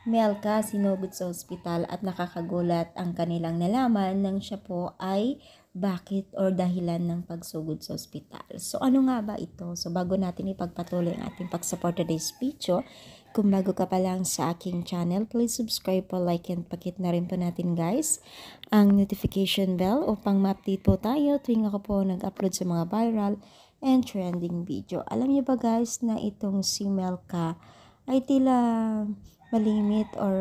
Melka sinugod sa ospital at nakakagulat ang kanilang nalaman nang siya po ay bakit or dahilan ng pagsugod sa ospital. So ano nga ba ito? So bago natin ipagpatuloy ang ating pag-support today's video, kung bago ka pa lang sa aking channel, please subscribe po, like and pakit na rin po natin guys ang notification bell upang ma-update po tayo tuwing ako po nag-upload sa mga viral and trending video. Alam niyo ba guys na itong si Melka ay tila malimit or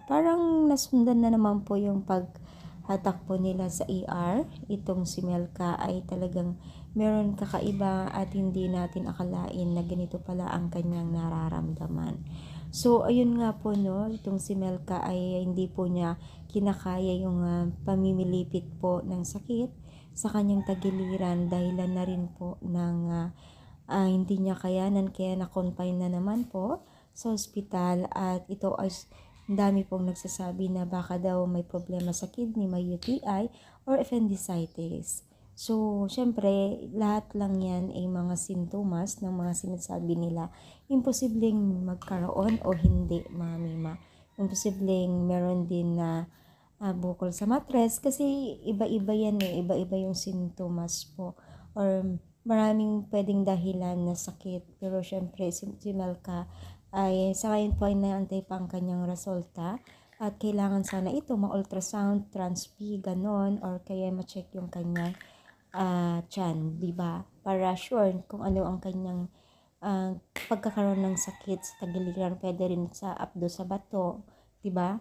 parang nasundan na naman po yung paghatak po nila sa ER. Itong si Melka ay talagang meron kakaiba at hindi natin akalain na ganito pala ang kanyang nararamdaman. So, ayun nga po no, itong si Melka ay hindi po niya kinakaya yung pamimilipit po ng sakit sa kanyang tagiliran dahilan na rin po ng hindi niya kayanan kaya na-confine na naman po sa ospital at ito ay dami pong nagsasabi na baka daw may problema sa kidney, may UTI or appendicitis. So, syempre, lahat lang yan ay mga sintomas ng mga sinasabi nila. Imposibleng magkaroon o hindi, mga mima. Imposibleng meron din na bukol sa matres kasi iba-iba yan eh. Iba-iba yung sintomas po. Or maraming pwedeng dahilan na sakit. Pero syempre, si Melka ay sa ngayon po ay naantay pa ang kanyang resulta at kailangan sana ito ma-ultrasound, transp, ganon, or kaya ma-check yung kanyang tiyan, diba? Para sure kung ano ang kanyang pagkakaroon ng sakit sa tagiliran, pwede rin sa abdo sa bato, diba?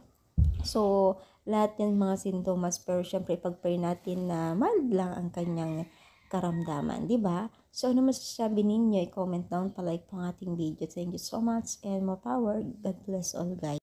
So, lahat yan mga sintomas, pero syempre ipag-pray natin na mild lang ang kanyang karamdaman, di ba? So, ano masasabi ninyo? I-comment down, pa-like po ang ating video. Thank you so much and more power. God bless all guys.